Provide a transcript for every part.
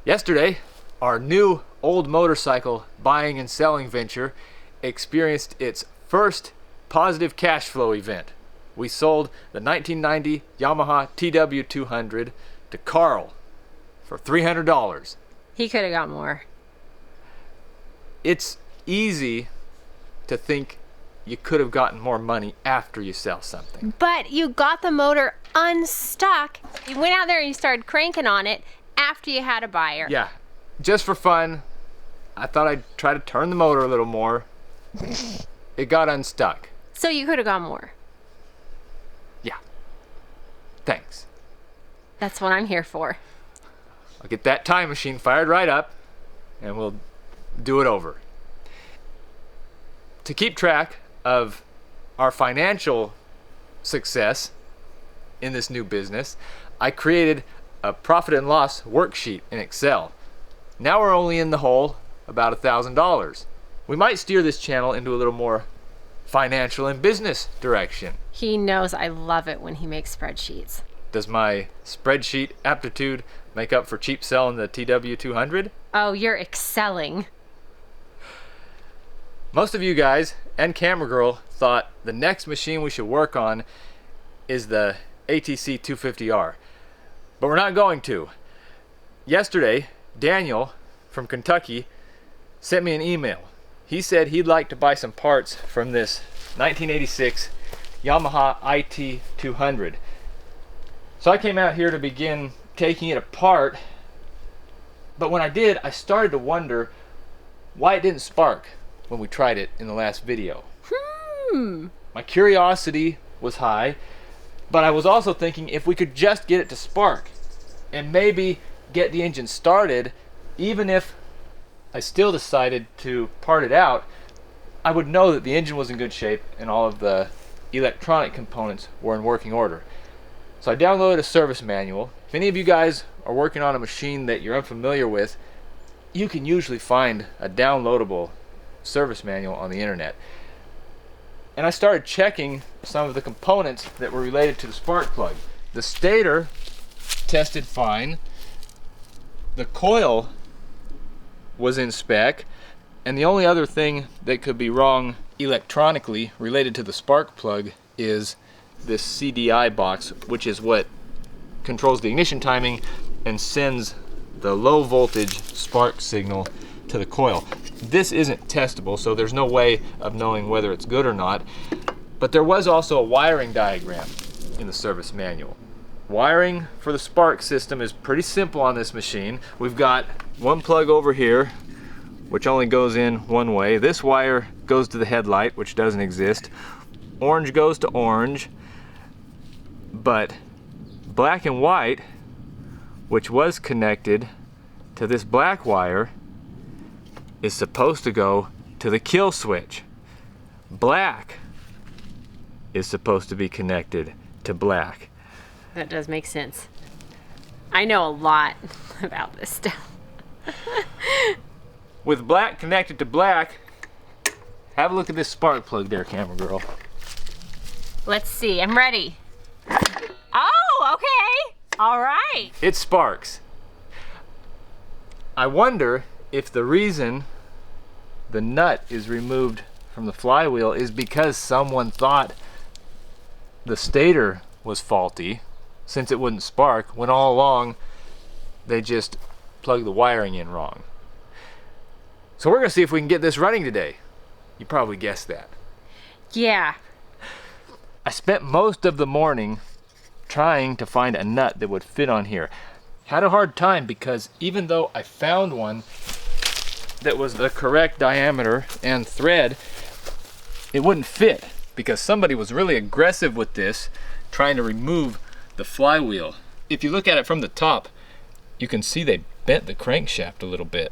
Yesterday, our new old motorcycle buying and selling venture experienced its first positive cash flow event. We sold the 1990 Yamaha IT200 to Carl for $300. He could have got more. It's easy to think you could have gotten more money after you sell something. But you got the motor unstuck. You went out there and you started cranking on it after you had a buyer. Yeah, just for fun, I thought I'd try to turn the motor a little more. It got unstuck. So you could have got more. Yeah. Thanks. That's what I'm here for. I'll get that time machine fired right up and we'll do it over. To keep track of our financial success in this new business, I created a profit and loss worksheet in Excel. Now we're only in the hole about $1,000. We might steer this channel into a little more financial and business direction. He knows I love it when he makes spreadsheets. Does my spreadsheet aptitude make up for cheap selling the TW200? Oh, you're excelling. Most of you guys and Camera Girl thought the next machine we should work on is the ATC 250R, but we're not going to. Yesterday, Daniel from Kentucky sent me an email. He said he'd like to buy some parts from this 1986 Yamaha IT200. So I came out here to begin taking it apart, but when I did, I started to wonder why it didn't spark when we tried it in the last video. My curiosity was high, but I was also thinking if we could just get it to spark and maybe get the engine started, even if I still decided to part it out, I would know that the engine was in good shape and all of the electronic components were in working order. So I downloaded a service manual. If any of you guys are working on a machine that you're unfamiliar with, you can usually find a downloadable service manual on the internet. And I started checking some of the components that were related to the spark plug. The stator tested fine. The coil was in spec, and the only other thing that could be wrong electronically related to the spark plug is this CDI box, which is what controls the ignition timing and sends the low voltage spark signal to the coil. This isn't testable, so there's no way of knowing whether it's good or not, but there was also a wiring diagram in the service manual. Wiring for the spark system is pretty simple on this machine. We've got one plug over here, which only goes in one way. This wire goes to the headlight, which doesn't exist. Orange goes to orange, but black and white, which was connected to this black wire, is supposed to go to the kill switch. Black is supposed to be connected to black. That does make sense. I know a lot about this stuff. With black connected to black, have a look at this spark plug there, Camera Girl. Let's see, I'm ready. Oh, okay. All right. It sparks. I wonder if the reason the nut is removed from the flywheel is because someone thought the stator was faulty since it wouldn't spark, when all along they just plugged the wiring in wrong. So we're gonna see if we can get this running today. You probably guessed that. Yeah. I spent most of the morning trying to find a nut that would fit on here. Had a hard time because even though I found one that was the correct diameter and thread, it wouldn't fit because somebody was really aggressive with this, trying to remove the flywheel. If you look at it from the top, you can see they bent the crankshaft a little bit.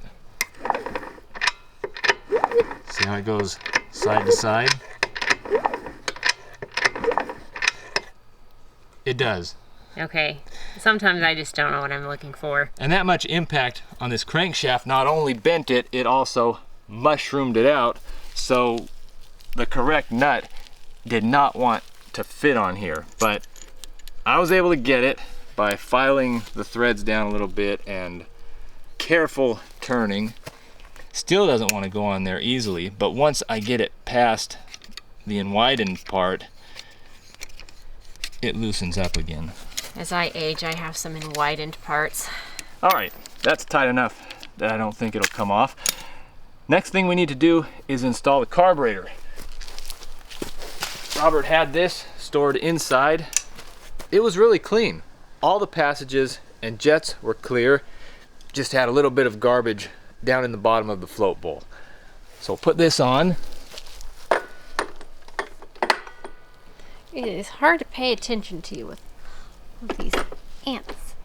See how it goes side to side? It does. Okay. Sometimes I just don't know what I'm looking for. And that much impact on this crankshaft not only bent it, it also mushroomed it out, so the correct nut did not want to fit on here. But I was able to get it by filing the threads down a little bit and careful turning. Still doesn't want to go on there easily, but once I get it past the enwidened part, it loosens up again. As I age, I have some enwidened parts. All right, that's tight enough that I don't think it'll come off. Next thing we need to do is install the carburetor. Robert had this stored inside. It was really clean. All the passages and jets were clear. Just had a little bit of garbage down in the bottom of the float bowl. So put this on. It is hard to pay attention to with these ants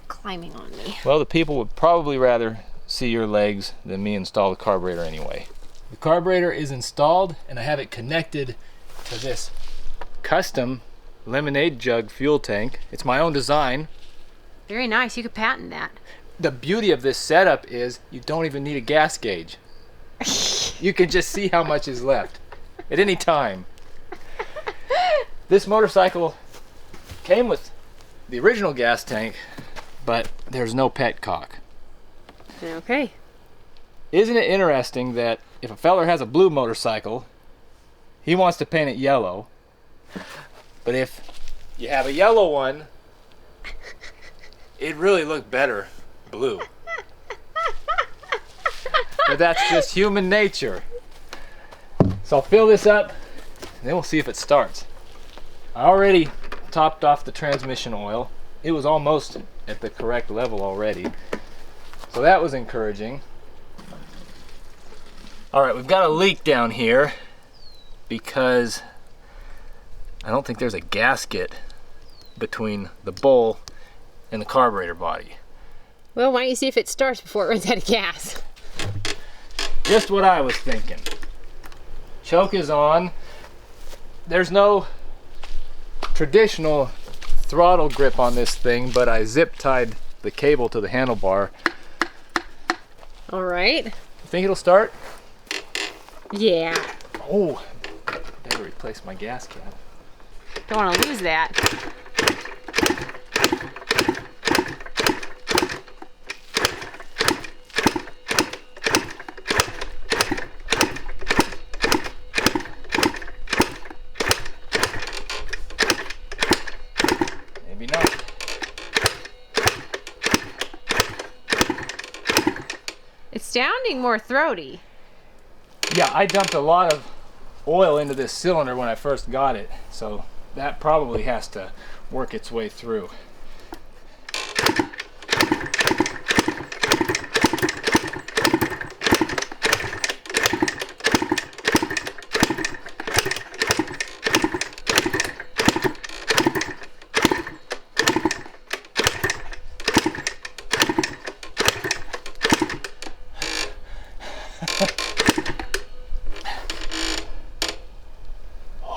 climbing on me. Well, the people would probably rather see your legs than me install the carburetor anyway. The carburetor is installed and I have it connected to this custom lemonade jug fuel tank. It's my own design. Very nice. You could patent that. The beauty of this setup is you don't even need a gas gauge. You can just see how much is left at any time. This motorcycle came with the original gas tank, but there's no petcock. Okay. Isn't it interesting that if a feller has a blue motorcycle, he wants to paint it yellow, but if you have a yellow one, it really looked better blue. But that's just human nature. So I'll fill this up, and then we'll see if it starts. I already topped off the transmission oil. It was almost at the correct level already. So that was encouraging. All right, we've got a leak down here because I don't think there's a gasket between the bowl and the carburetor body. Well, why don't you see if it starts before it runs out of gas? Just what I was thinking. Choke is on. There's no traditional throttle grip on this thing, but I zip tied the cable to the handlebar. All right. You think it'll start? Yeah. Oh, better replace my gas cap. Don't want to lose that. Maybe not. It's sounding more throaty. Yeah, I dumped a lot of oil into this cylinder when I first got it, so that probably has to work its way through.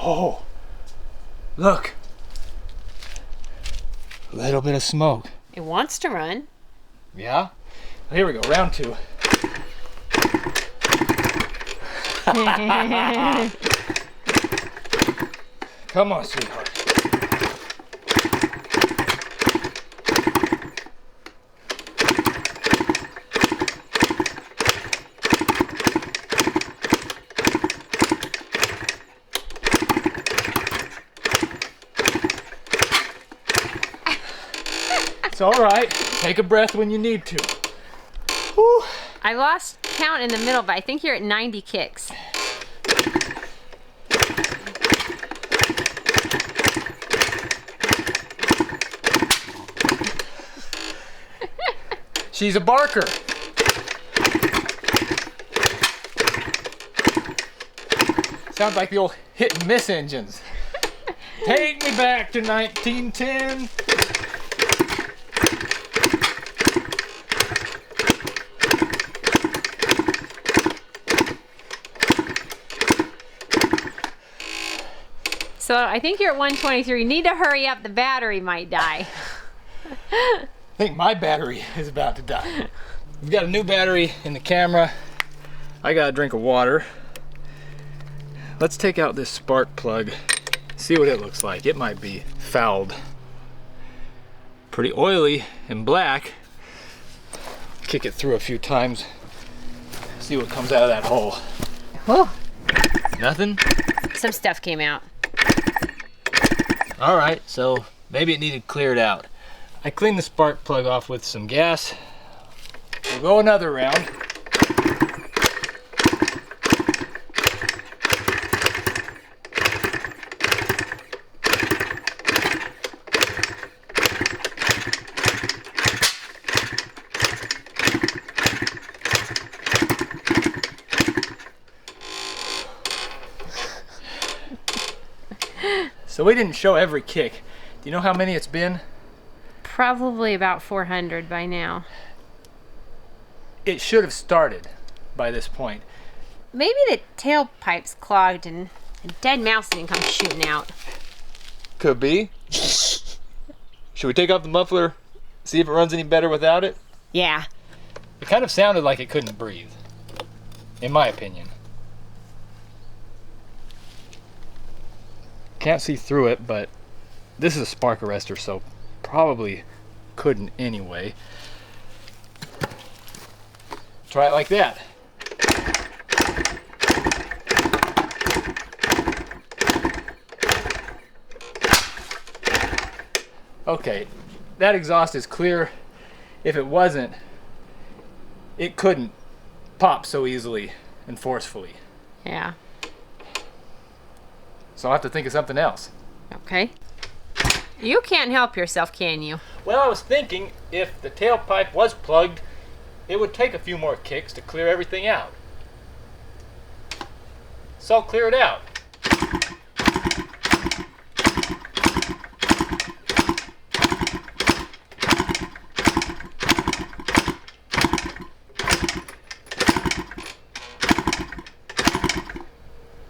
Oh, look. A little bit of smoke. It wants to run. Yeah? Here we go, round two. Come on, sweetheart. It's all right. Take a breath when you need to. Whew. I lost count in the middle, but I think you're at 90 kicks. She's a barker. Sounds like the old hit and miss engines. Take me back to 1910. So I think you're at 123. You need to hurry up. The battery might die. I think my battery is about to die. We've got a new battery in the camera. I got a drink of water. Let's take out this spark plug, see what it looks like. It might be fouled. Pretty oily and black. kick it through a few times, see what comes out of that hole. Whoa. Nothing? Some stuff came out. All right, so maybe it needed cleared out. I cleaned the spark plug off with some gas. We'll go another round. So we didn't show every kick. Do you know how many it's been? Probably about 400 by now. It should have started by this point. Maybe the tailpipe's clogged and a dead mouse didn't come shooting out. Could be. Should we take off the muffler, see if it runs any better without it? Yeah. It kind of sounded like it couldn't breathe, in my opinion. Can't see through it, but this is a spark arrestor, so probably couldn't anyway. Try it like that. Okay, that exhaust is clear. If it wasn't, it couldn't pop so easily and forcefully. Yeah. So I'll have to think of something else. Okay. You can't help yourself, can you? Well, I was thinking if the tailpipe was plugged, it would take a few more kicks to clear everything out. So I'll clear it out.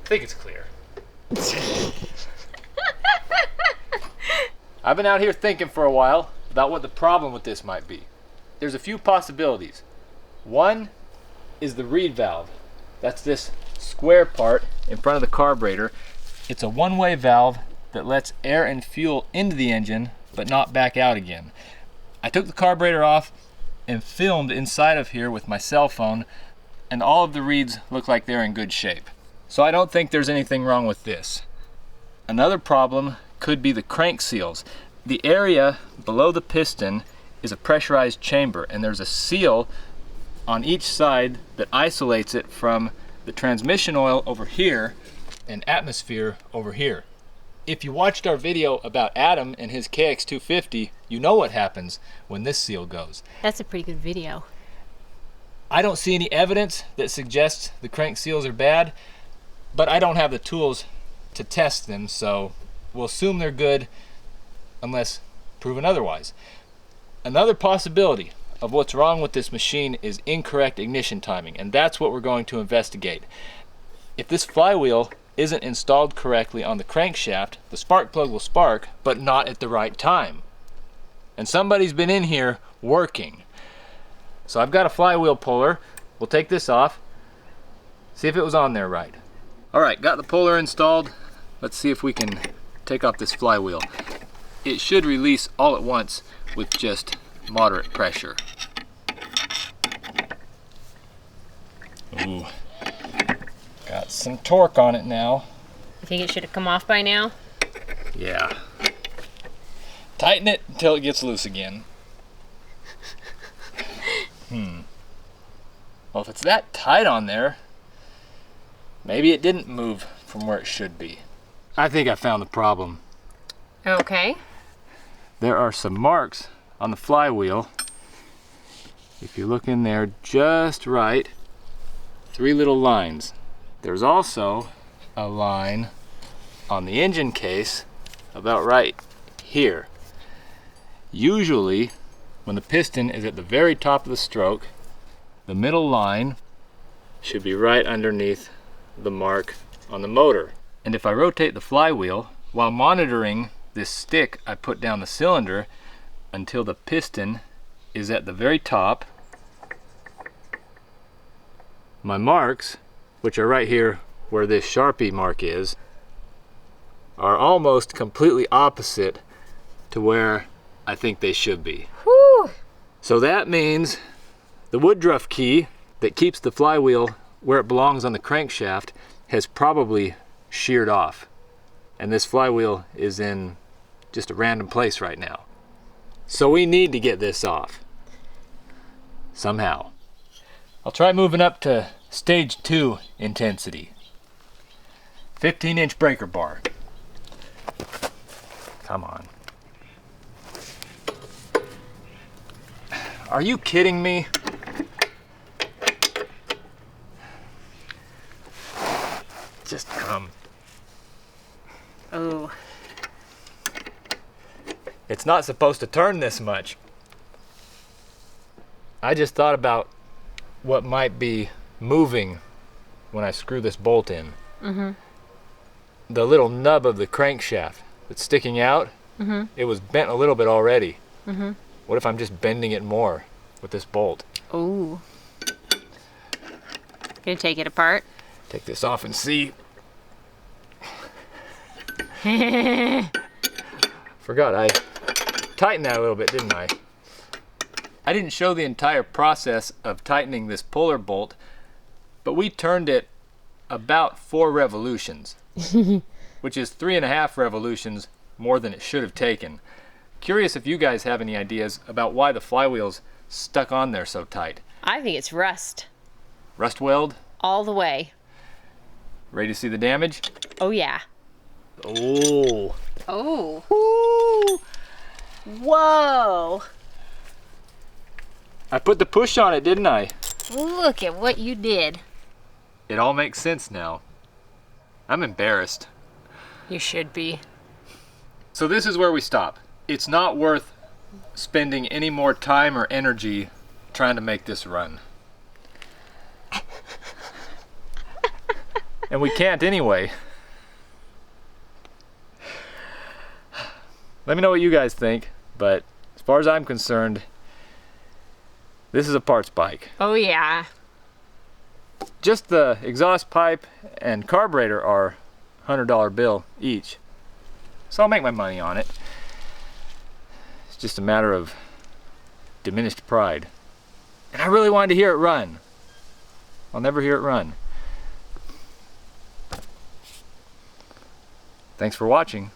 I think it's clear. I've been out here thinking for a while about what the problem with this might be. There's a few possibilities. One is the reed valve. That's this square part in front of the carburetor. It's a one-way valve that lets air and fuel into the engine but not back out again. I took the carburetor off and filmed inside of here with my cell phone, and all of the reeds look like they're in good shape. So I don't think there's anything wrong with this. Another problem could be the crank seals. The area below the piston is a pressurized chamber, and there's a seal on each side that isolates it from the transmission oil over here and atmosphere over here. If you watched our video about Adam and his KX250, you know what happens when this seal goes. That's a pretty good video. I don't see any evidence that suggests the crank seals are bad, but I don't have the tools to test them, so we'll assume they're good unless proven otherwise. Another possibility of what's wrong with this machine is incorrect ignition timing, and that's what we're going to investigate. If this flywheel isn't installed correctly on the crankshaft, the spark plug will spark, but not at the right time. And somebody's been in here working. So I've got a flywheel puller. We'll take this off, see if it was on there right. All right, got the puller installed. Let's see if we can take off this flywheel. It should release all at once with just moderate pressure. Ooh, got some torque on it now. You think it should have come off by now? Yeah. Tighten it until it gets loose again. Well, if it's that tight on there, maybe it didn't move from where it should be. I think I found the problem. Okay. There are some marks on the flywheel. If you look in there just right, 3 little lines. There's also a line on the engine case about right here. Usually, when the piston is at the very top of the stroke, the middle line should be right underneath the mark on the motor. And if I rotate the flywheel while monitoring this stick, I put down the cylinder until the piston is at the very top. My marks, which are right here where this Sharpie mark is, are almost completely opposite to where I think they should be. Whew. So that means The woodruff key that keeps the flywheel where it belongs on the crankshaft has probably sheared off. And this flywheel is in just a random place right now. So we need to get this off. Somehow. I'll try moving up to stage 2 intensity. 15-inch breaker bar. Come on. Are you kidding me? Just come. Oh. It's not supposed to turn this much. I just thought about what might be moving when I screw this bolt in. The little nub of the crankshaft that's sticking out, it was bent a little bit already. What if I'm just bending it more with this bolt? Oh. Gonna take it apart? Take this off and see. Forgot I tightened that a little bit, didn't I? I didn't show the entire process of tightening this puller bolt, but we turned it about 4 revolutions, which is 3.5 revolutions more than it should have taken. Curious if you guys have any ideas about why the flywheel's stuck on there so tight. I think it's rust. Rust weld? All the way. Ready to see the damage? Oh, yeah. Oh. Oh. Ooh. Whoa. I put the push on it, didn't I? Look at what you did. It all makes sense now. I'm embarrassed. You should be. So this is where we stop. It's not worth spending any more time or energy trying to make this run. And we can't anyway. Let me know what you guys think, but as far as I'm concerned, this is a parts bike. Oh, yeah. Just the exhaust pipe and carburetor are $100 bill each. So I'll make my money on it. It's just a matter of diminished pride. And I really wanted to hear it run. I'll never hear it run. Thanks for watching.